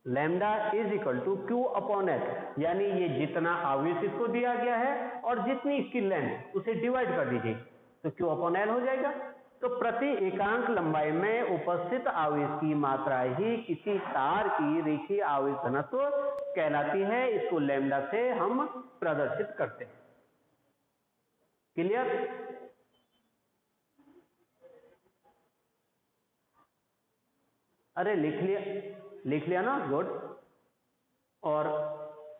Lambda is equal to Q upon L, यानी ये जितना आवेश इसको दिया गया है और जितनी इसकी लेंथ उसे डिवाइड कर दीजिए तो क्यू अपॉन एल हो जाएगा। तो प्रति एकांक लंबाई में उपस्थित आवेश की मात्रा ही किसी तार की रेखीय आवेश घनत्व कहलाती है। इसको लैम्डा से हम प्रदर्शित करते हैं। क्लियर? अरे लिख लिया ना, गुड। और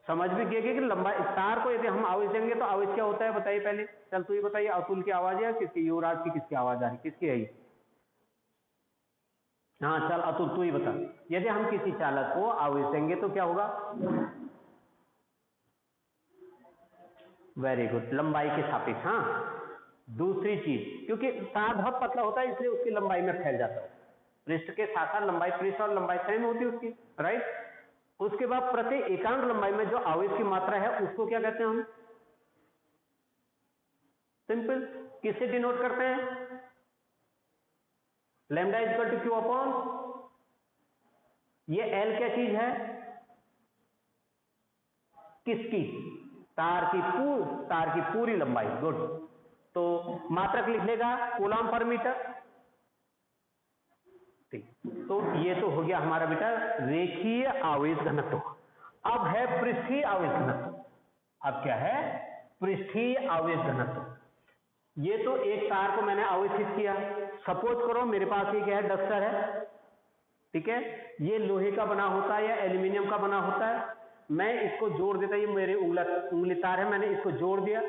समझ भी गए कि लंबाई तार को यदि हम आवेश देंगे तो आवेश क्या होता है बताइए पहले। चल तू ही बताइए, अतुल की आवाज है किसकी, युवराज की किसकी आवाज आ रही, किसकी है ये? हाँ चल अतुल तू ही बता। यदि हम किसी चालक को आवेश देंगे तो क्या होगा? वेरी गुड, लंबाई के सापेक्ष। हाँ, दूसरी चीज, क्योंकि तार बहुत पतला होता है इसलिए उसकी लंबाई में फैल जाता है। पृष्ठ के साथ साथ लंबाई, पृष्ठ और लंबाई सेम होती है उसकी, राइट। उसके बाद प्रति एकांक लंबाई में जो आवेश की मात्रा है उसको क्या कहते हैं हम? सिंपल, किससे डिनोट करते हैं? Lambda is equal to Q upon, ये एल क्या चीज है? किसकी? तार की पूरी लंबाई। गुड। तो मात्रक लिख लेगा कूलम पर मीटर। ठीक, तो ये तो हो गया हमारा बेटा रेखीय आवेश घनत्व। अब है पृष्ठीय आवेश घनत्व। अब क्या है? पृष्ठीय आवेश घनत्व। ये तो एक तार को मैंने आवेशित किया। सपोज करो मेरे पास ये क्या है, डस्टर है, ठीक है। ये लोहे का बना होता है या एल्यूमिनियम का बना होता है। मैं इसको जोड़ देता, ये मेरे उंगली तार है, मैंने इसको जोड़ दिया,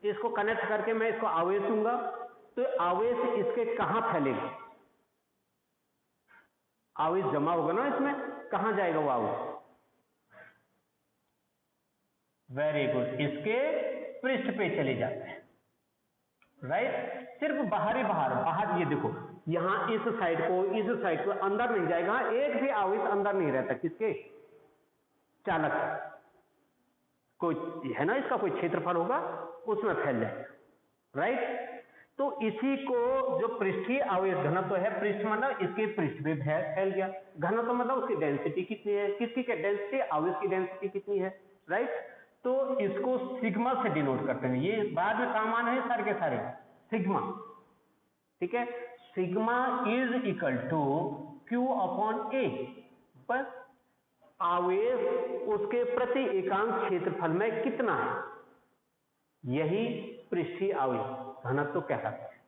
इसको कनेक्ट करके मैं इसको आवेश दूंगा, तो आवेश इसके कहां फैलेगा? आवेश जमा होगा ना इसमें, कहां जाएगा वो आवेश? वेरी गुड, इसके पृष्ठ पे चले जाते हैं, राइट। सिर्फ बाहर ये देखो, यहां इस साइड को अंदर नहीं जाएगा, एक भी आवेश अंदर नहीं रहता। किसके? चालक कोई है ना, इसका कोई क्षेत्रफल होगा उसमें फैल जाएगा, राइट। तो इसी को जो पृष्ठीय आवेश घनत्व है, पृष्ठ मतलब इसके पृष्ठ पे फैल गया, घनत्व मतलब उसकी डेंसिटी कितनी है, किसकी डेंसिटी? आवेश की डेंसिटी कितनी है, राइट। तो इसको सिग्मा से डिनोट करते हैं। ये बाद में काम आने हैं सारे के सारे, सिग्मा, ठीक है। Sigma is equal to Q upon A, बस आवेश उसके प्रति एकांक क्षेत्रफल में कितना है, यही पृष्ठीय आवेश घनत्व कहलाता है।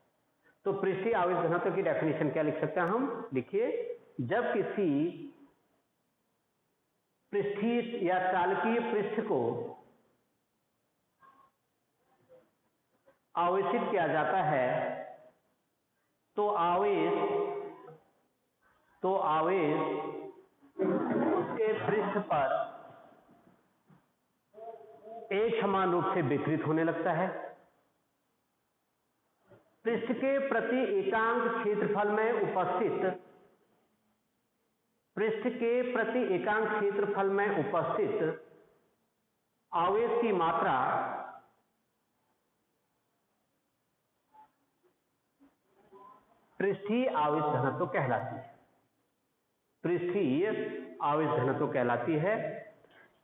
तो पृष्ठीय आवेश घनत्व की डेफिनेशन क्या लिख सकते हैं हम? लिखिए, जब किसी पृष्ठीय या चालकीय पृष्ठ को आवेशित किया जाता है तो आवेश उसके पृष्ठ पर एक समान रूप से वितरित होने लगता है। पृष्ठ के प्रति एकांक क्षेत्रफल में उपस्थित आवेश की मात्रा पृष्ठीय आवेश घनत्व कहलाती है। पृष्ठीय आवेश घनत्व कहलाती है।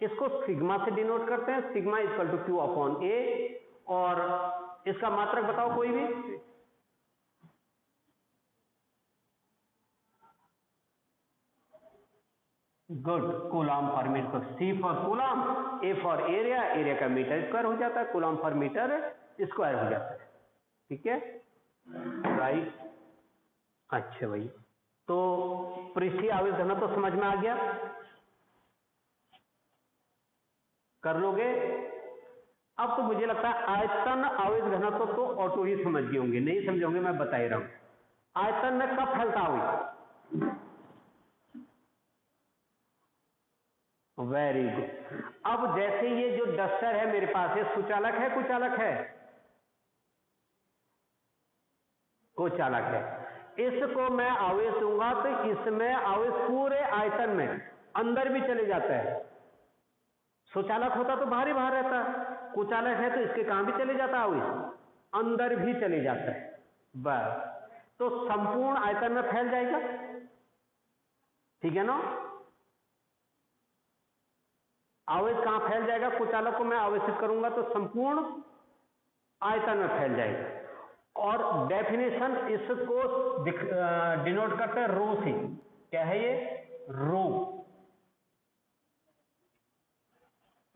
इसको सिग्मा से डिनोट करते हैं, sigma equal to Q upon A. और इसका मात्रक बताओ कोई भी। गुड, कूलम पर metre. C for coulomb, A for area, area का मीटर स्क्वायर हो जाता है, कूलम पर मीटर स्क्वायर हो जाता है, ठीक है, राइट। अच्छा भाई, तो पृष्ठीय आवेश घनत्व तो समझ में आ गया, कर लोगे। अब तो मुझे लगता है आयतन आवेश घनत्व तो ऑटो ही समझ गए होंगे, नहीं समझे होंगे मैं बता ही रहा हूं। आयतन में कब फैलता आवेश? Very good. अब जैसे ये जो डस्टर है मेरे पास, है सुचालक है कुचालक है? कुचालक है। इसको मैं आवेश दूंगा तो इसमें आवेश पूरे आयतन में अंदर भी चले जाता है। सुचालक होता तो बाहर ही बाहर रहता, कुचालक है तो इसके कहां भी चले जाता आवेश, अंदर भी चले जाता है, बस। तो संपूर्ण आयतन में फैल जाएगा, ठीक है ना। आवेश कहां फैल जाएगा? कुचालक को मैं आवेशित करूंगा तो संपूर्ण आयतन में फैल जाएगा। और डेफिनेशन इसको डिनोट करते हैं रो से। क्या है ये? रो।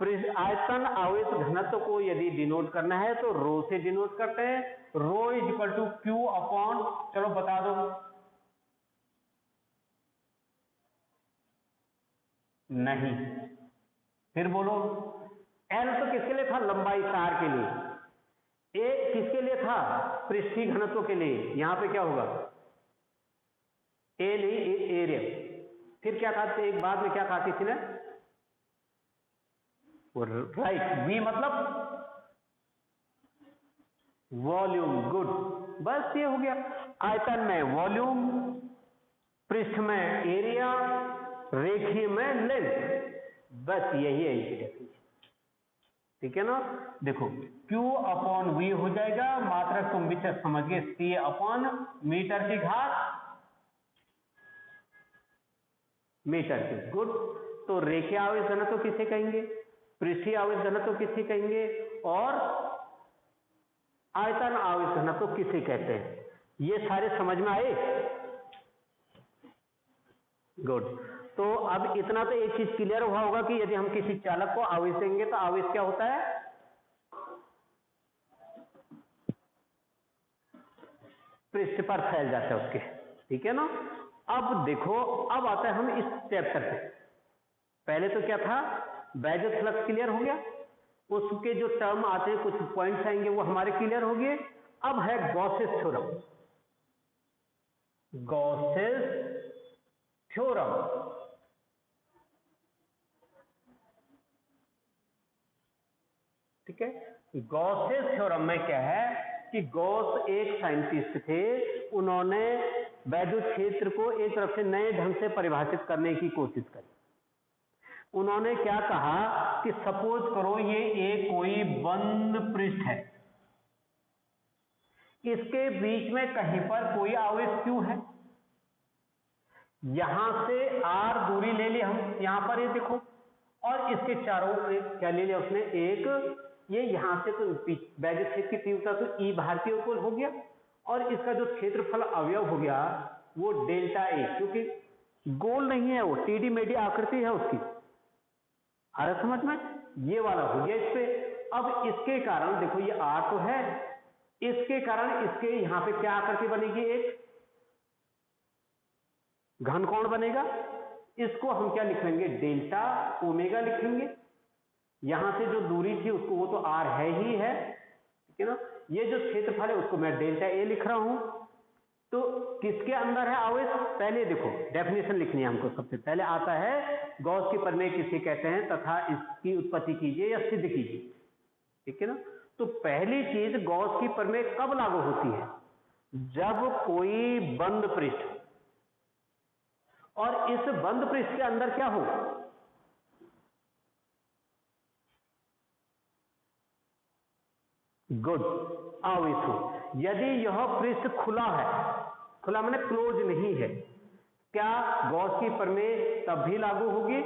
आयतन आवेश घनत्व को यदि डिनोट करना है तो रो से डिनोट करते हैं। Rho is equal to Q upon, चलो बता दो, नहीं, फिर बोलो। एल तो किसके लिए था? लंबाई तार के लिए। ए किसके लिए था? पृष्ठीय घनत्व के लिए। यहां पे क्या होगा? ए नहीं, एरिया। फिर क्या कहा था? एक बाद में क्या कहा किसी ने? राइट, वी मतलब वॉल्यूम। गुड, बस ये हो गया। आयतन में वॉल्यूम, पृष्ठ में एरिया, रेखीय में लेंथ, बस यही है इनकी डेफिनेशन। ठीक है ना? देखो Q अपॉन V हो जाएगा, मात्रक तुम भी समझ गए, C अपॉन मीटर की घात मीटर की। गुड। तो रेखीय आवेश घनत्व तो किसे कहेंगे? पृष्ठीय आवेश घनत्व तो किसे कहेंगे? और आयतन आवेश घनत्व तो किसे कहते हैं? ये सारे समझ में आए? गुड। तो अब इतना तो एक चीज क्लियर हुआ होगा कि यदि हम किसी चालक को आवेश देंगे तो आवेश क्या होता है? पृष्ठ पर फैल जाता है उसके। ठीक है ना? अब देखो, अब आता है हम इस चैप्टर पे। पहले तो क्या था? बैजेस फ्लक्स क्लियर हो गया, उसके जो टर्म आते हैं, कुछ पॉइंट्स आएंगे वो हमारे क्लियर हो गए। अब है गॉसेस थ्योरम। गॉसेस थ्योरम, ठीक है। गॉसेस थ्योरम में क्या है कि गॉस एक साइंटिस्ट थे, उन्होंने वैद्युत क्षेत्र को एक तरफ से नए ढंग से परिभाषित करने की कोशिश करी। उन्होंने क्या कहा कि सपोज करो ये एक कोई बंद पृष्ठ है, इसके बीच में कहीं पर कोई आवेश क्यू है, यहां से r दूरी ले ली हम, यहां पर ये देखो, और इसके चारों क्या ले लिया उसने? एक ये यहां से तो वैद्युत क्षेत्र की तीव्रता तो E भारतीय कोण हो गया, और इसका जो क्षेत्रफल अवयव हो गया वो डेल्टा ए, क्योंकि गोल नहीं है वो, टेढ़ी मेढ़ी आकृति है उसकी। आ रहा समझ में? ये वाला हो गया इस पे। अब इसके कारण देखो ये R तो है, इसके कारण इसके यहां पे क्या आकृति बनेगी? एक घनकोण बनेगा। इसको हम क्या लिख लेंगे? डेल्टा ओमेगा लिखेंगे। यहां से जो दूरी थी उसको, वो तो R है ही है, ठीक है ना? ये जो क्षेत्रफल है उसको मैं डेल्टा ए लिख रहा हूं। तो किसके अंदर है आवेश? पहले देखो डेफिनेशन लिखनी है हमको। सबसे पहले आता है गॉस की प्रमेय किसे कहते हैं तथा इसकी उत्पत्ति कीजिए या सिद्ध कीजिए। ठीक है ना? तो पहली चीज, गॉस की प्रमेय कब लागू होती है? जब कोई बंद पृष्ठ और इस बंद पृष्ठ के अंदर क्या हो? गुड, आवेश हो। यदि यह पृष्ठ खुला है, खुला माने क्लोज नहीं है, क्या गॉस की प्रमेय तब भी लागू होगी?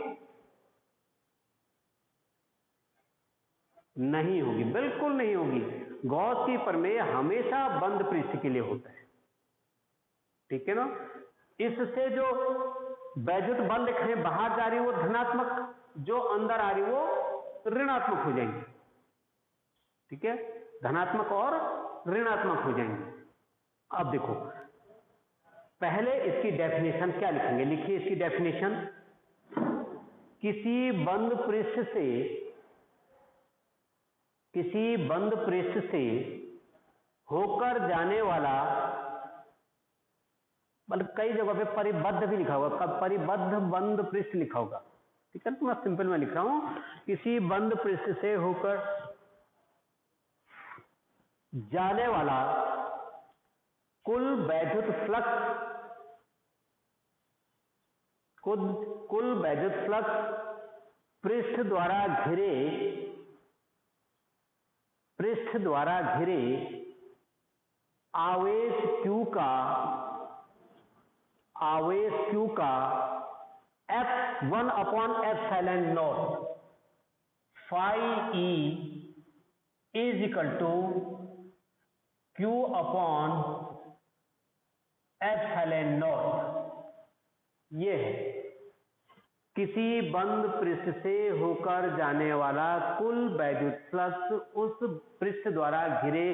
नहीं होगी, बिल्कुल नहीं होगी। गॉस की प्रमेय हमेशा बंद पृष्ठ के लिए होता है। ठीक है ना? इससे जो वैद्युत बल लिख रहे हैं, बाहर जा रही है वो धनात्मक, जो अंदर आ रही वो ऋणात्मक हो जाएंगे। ठीक है? धनात्मक और ऋणात्मक हो जाएंगे। अब देखो, पहले इसकी डेफिनेशन क्या लिखेंगे? लिखिए इसकी डेफिनेशन। किसी बंद पृष्ठ से होकर जाने वाला, मतलब कई जगह पे परिबद्ध भी लिखा होगा, कब परिबद्ध बंद पृष्ठ लिखा होगा। ठीक है? तो मैं सिंपल में लिख रहा हूं, किसी बंद पृष्ठ से होकर जाने वाला कुल वैद्युत फ्लक्स पृष्ठ द्वारा घिरे आवेश Q का F1/एप्सिलॉन naught phi E is equal to Q upon epsilon naught. ये है किसी बंद पृष्ठ से होकर जाने वाला कुल वैद्युत फ्लक्स उस पृष्ठ द्वारा घिरे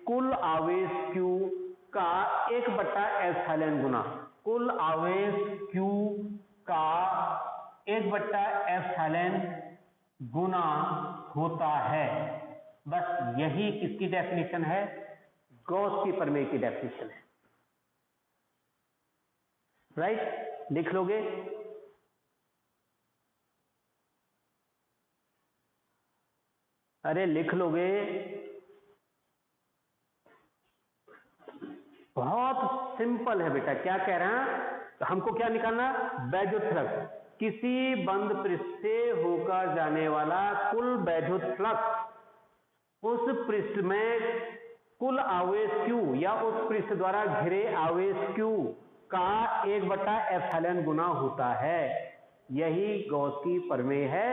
कुल आवेश Q का 1/एप्सिलॉन गुना, कुल आवेश Q का 1/एप्सिलॉन गुना होता है। बस यही किसकी डेफिनेशन है? गॉस की प्रमेय की डेफिनेशन है। राइट, लिख लोगे? अरे लिख लोगे? बहुत सिंपल है बेटा। क्या कह रहे हैं? हमको क्या निकालना? वैद्युत फ्लक्स। किसी बंद पृष्ठ से होकर जाने वाला कुल वैद्युत फ्लक्स उस पृष्ठ में कुल आवेश Q या उस पृष्ठ द्वारा घिरे आवेश Q का 1/एप्सिलॉन गुना होता है। यही गॉस की प्रमेय है।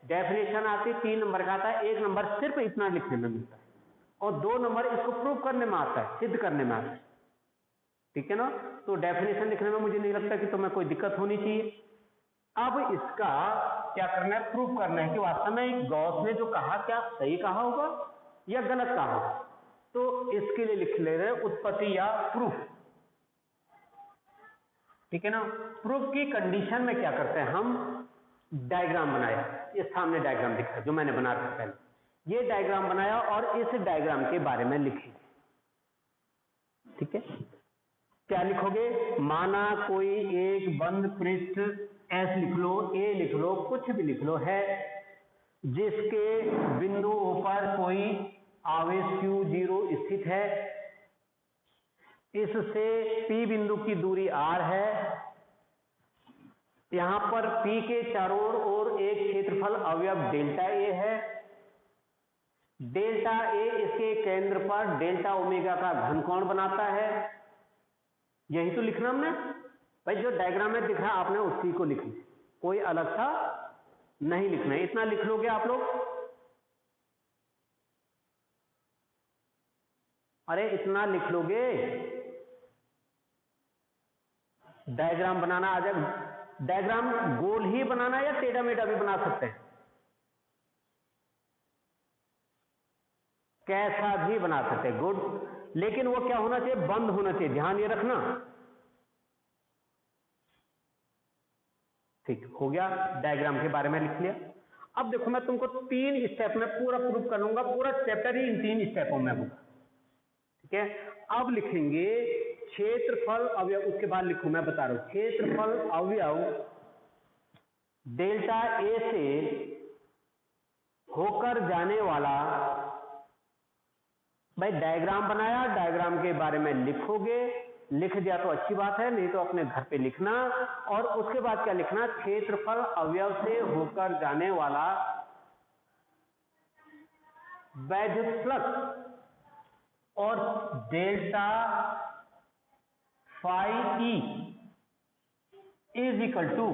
डेफिनेशन आती 3 नंबर का आता है, 1 नंबर सिर्फ इतना लिखने में मिलता है और 2 नंबर इसको प्रूव करने में आता है, सिद्ध करने में आता है। ठीक है ना? तो डेफिनेशन लिखने में मुझे नहीं लगता कि तुम्हें कोई दिक्कत होनी चाहिए। अब इसका क्या करना है? प्रूव करना है कि वास्तव में गॉस ने जो कहा क्या सही कहा होगा या गलत कहा होगा। तो इसके लिए लिख ले रहे उत्पत्ति या प्रूफ। ठीक है ना? प्रूफ की कंडीशन में क्या करते हैं? हम डायग्राम बनाया, ये सामने डायग्राम दिख रहा है जो मैंने बना रखा पहले। ये डायग्राम बनाया और इस डायग्राम के बारे में लिखेंगे। ठीक है? क्या लिखोगे? माना कोई एक बंद पृष्ठ एस लिख लो, ए लिख लो, कुछ भी लिख लो है, जिसके बिंदुओं पर कोई आवेश Q0 स्थित है। इससे P बिंदु की दूरी R है। यहां पर P के चारों ओर एक क्षेत्रफल अवयव डेल्टा A है। डेल्टा A इसके केंद्र पर डेल्टा ओमेगा का घनकोण बनाता है। यही तो लिखना हमने भाई। जो डायग्राम में दिख रहा है आपने उसी को लिखना, कोई अलग सा नहीं लिखना है। इतना लिख लोगे आप लोग? अरे इतना लिख लोगे? डायग्राम बनाना आ जाए। डायग्राम गोल ही बनाना या टेढ़ा मेढ़ा भी बना सकते हैं, कैसा भी बना सकते हैं। गुड। लेकिन वो क्या होना चाहिए? बंद होना चाहिए। ध्यान ये रखना। ठीक हो गया? डायग्राम के बारे में लिख लिया। अब देखो मैं तुमको 3 स्टेप में पूरा प्रूफ कर लूंगा। पूरा चैप्टर ही इन 3 स्टेपों में होगा। ठीक है? अब लिखेंगे क्षेत्रफल अवयव, उसके बाद लिखूं, मैं बता रहा हूं। क्षेत्रफल अवयव डेल्टा ए से होकर जाने वाला। भाई डायग्राम बनाया, डायग्राम के बारे में लिखोगे। लिख दिया तो अच्छी बात है, नहीं तो अपने घर पे लिखना। और उसके बाद क्या लिखना? क्षेत्रफल अवयव से होकर जाने वाला वैद्युत फ्लक्स और delta phi E is equal to,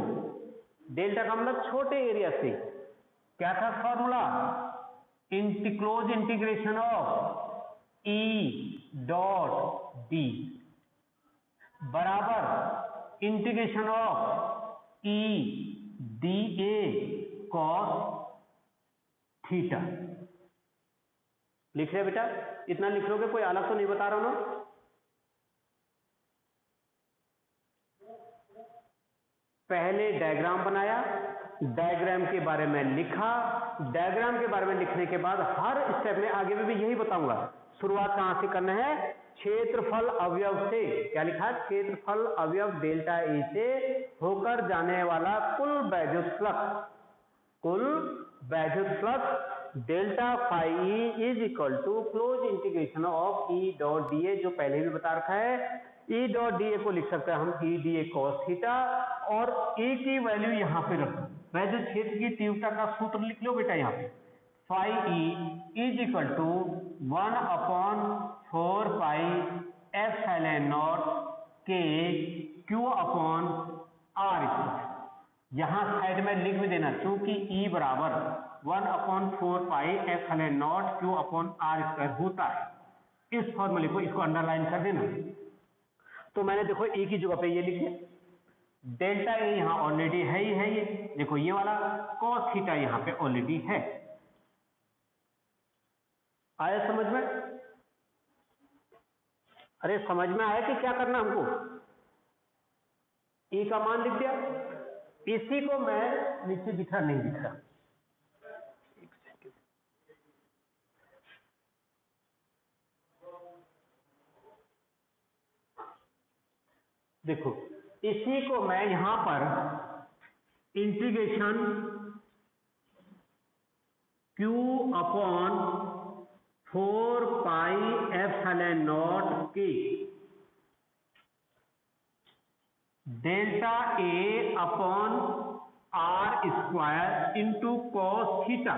delta का मतलब छोटे एरिया से, क्या था formula? Close integration of E dot D बराबर integration of E D A cos theta. लिख रहे बेटा? इतना लिख लोगे? कोई अलग तो नहीं बता रहा हूं ना? पहले डायग्राम बनाया, डायग्राम के बारे में लिखा। डायग्राम के बारे में लिखने के बाद हर स्टेप में आगे में भी यही बताऊंगा। शुरुआत कहां से करना है? क्षेत्रफल अवयव से। क्या लिखा? क्षेत्रफल अवयव डेल्टा ए से होकर जाने वाला कुल वैद्युत फ्लक्स, कुल वैद्युत flux delta phi E is equal to close integration of E dot D A, जो पहले भी बता रखा है। ई डॉट डी ए को लिख सकते हैं हम ई डी ए कॉस थीटा, और ए की वैल्यू यहां पे रखो। वैद्युत क्षेत्र की तीव्रता का सूत्र लिख लो बेटा। यहां पे phi E is equal to 1/4 pi epsilon naught के क्यू अपॉन आर। यहां साइड में लिख भी देना, क्योंकि ई बराबर 1/4πε0 Q/r² होता है। इस फॉर्मूले को इसको अंडरलाइन कर देना। तो मैंने देखो एक ही जगह पे ये लिखे, डेल्टा ए यहां ऑलरेडी है ही है, ये देखो ये वाला cos थीटा यहां पे ऑलरेडी है। आया समझ में? अरे समझ में आया कि क्या करना हमको? ए का मान लिख दिया, इसी को मैं नीचे दिख रहा नहीं दिख रहा, देखो इसी को मैं यहां पर इंटीग्रेशन Q/4πε0 के delta A upon r² into cos theta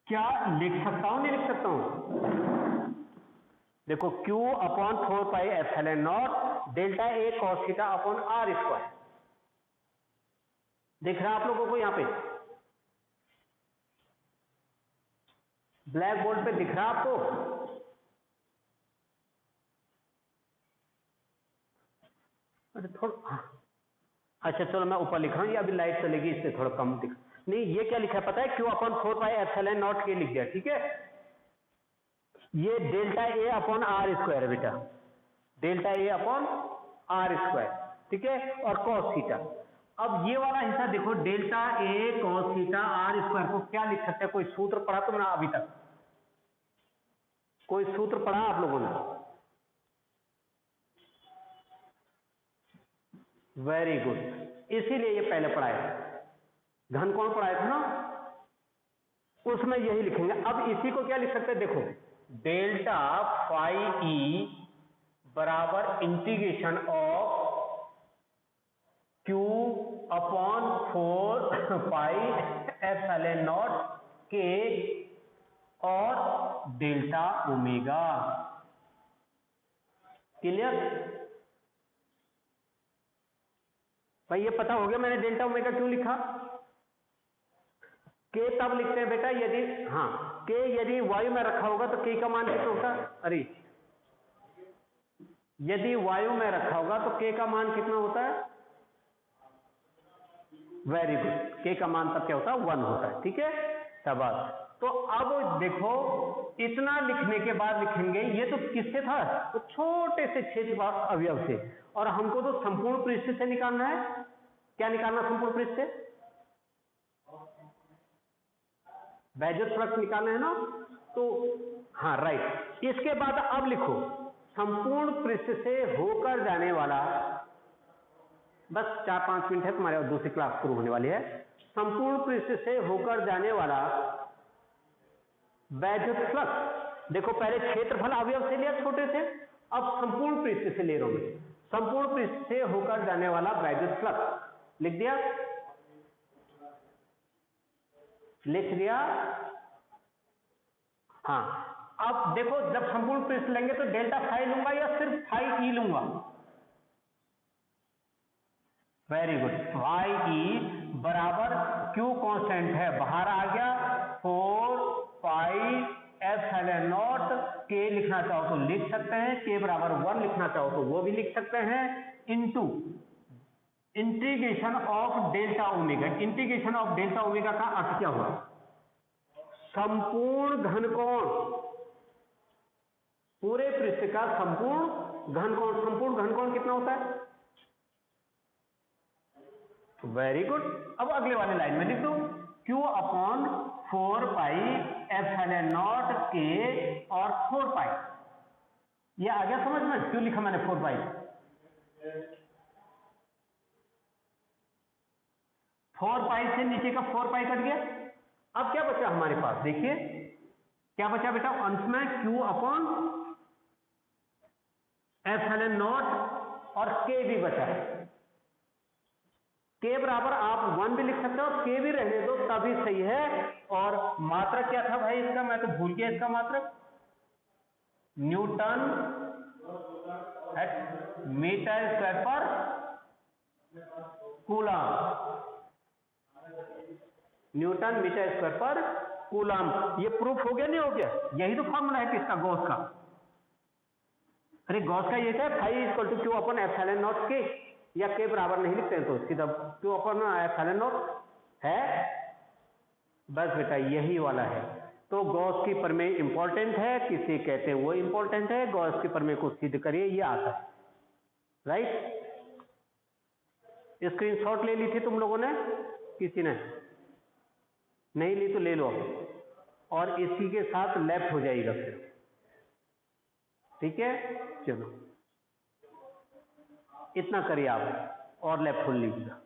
क्या लिख सकता हूं नहीं लिख सकता हूं? देखो Q/4πε0 delta A cos theta upon r²। दिख रहा है आप लोगों को यहां पे? ब्लैक बोर्ड पे दिख रहा है आपको? अरे थोड़ा, अच्छा चलो मैं ऊपर लिख रहा हूं, ये अभी लाइट चलेगी इससे थोड़ा कम दिख, नहीं ये क्या लिखा है पता है? Q/4πε0 के लिख दिया, ठीक है? ये डेल्टा ए अपॉन r² बेटा, डेल्टा ए अपॉन r², ठीक है? और cos थीटा। अब ये वाला हिस्सा देखो, delta A cos theta r² को क्या लिख सकते हैं? कोई सूत्र पढ़ा तुमने अभी तक? कोई सूत्र पढ़ा आप लोगों ने? वेरी गुड, इसीलिए ये पहले पढ़ाया, घनकोण पढ़ाया था ना, उसमें यही लिखेंगे। अब इसी को क्या लिख सकते हैं? देखो डेल्टा फाई ई बराबर इंटीग्रेशन ऑफ Q/4πε0 के और डेल्टा ओमेगा। क्लियर भाई? ये पता हो गया मैंने डेल्टा ओमेगा क्यों लिखा? के तब लिखते हैं बेटा यदि, हाँ के यदि वायु में रखा होगा तो के का मान कितना होता है? अरे यदि वायु में रखा होगा तो के का मान कितना होता है? वेरी गुड, के का मान तब क्या होता है? 1 होता है, ठीक है? शाबाश। तो अब देखो इतना लिखने के बाद लिखेंगे, ये तो किससे था? तो छोटे से क्षेत्र अवयव से, और हमको तो संपूर्ण पृष्ठ से निकालना है। क्या निकालना संपूर्ण पृष्ठ से? बैजत फ्लक्स निकालना है ना, तो हाँ राइट। इसके बाद अब लिखो संपूर्ण पृष्ठ से होकर जाने वाला, बस 4-5 मिनट है तुम्हारे और दूसरी क्लास शुरू होने वाली है। संपूर्ण पृष्ठ से होकर जाने वाला बैजत फ्लक्स, देखो पहले क्षेत्रफल अवयव से लिया छोटे से, अब संपूर्ण पृष्ठ से ले रहा हूं। संपूर्ण पृष्ठ से होकर जाने वाला बैजत फ्लक्स लिख दिया, लिख दिया। हाँ अब देखो जब संपूर्ण पृष्ठ लेंगे तो डेल्टा फाई लूंगा या सिर्फ फाई ई लूंगा? वेरी गुड, फाई ई बराबर क्यू कांस्टेंट है, बाहर आ गया 4πε0। के लिखना चाहो तो लिख सकते हैं, के बराबर 1 लिखना चाहो तो वो भी लिख सकते हैं, into integration of delta omega. Integration of delta omega का अर्थ क्या हुआ? संपूर्ण घनकोण, पूरे पृष्ठ का संपूर्ण घनकोण। संपूर्ण घनकोण कितना होता है? Very good. अब अगले वाले लाइन में लिख दो Q/4πε0 के और 4 पाई। ये आ गया समझ में? क्यों लिखा मैंने 4 पाई? 4 पाई से नीचे का 4 पाई कट गया। अब क्या बचा हमारे पास? देखिए क्या बचा बेटा अंश में? Q/ε0 और के भी बचा है। के बराबर आप 1 भी लिख सकते हो, के भी रहने दो तभी सही है। और मात्रक क्या था भाई इसका? मैं तो भूल गया इसका मात्रक। न्यूटन मीटर स्क्वायर पर कूलम। न्यूटन मीटर स्क्वायर पर कूलम। ये प्रूफ हो गया नहीं हो गया? यही तो फॉर्मूला है किसका? गॉस का। अरे गॉस का ये क्या है, phi equal to Q upon epsilon naught के, या के बराबर नहीं लिखते हैं तो सीधा क्यू अपन एप्सिलॉन नॉट है। बस बेटा यही वाला है। तो गॉस की प्रमेय इंपॉर्टेंट है, किसे कहते हैं वो इंपॉर्टेंट है। गॉस की प्रमेय को सिद्ध करिए, ये आता है। राइट? स्क्रीनशॉट ले ली थी तुम लोगों ने? किसी ने नहीं ली तो ले लो, और इसी के साथ लेफ्ट हो जाएगा फिर। ठीक है, चलो इतना करिए आप, और लेफ्ट खोल लीजिएगा।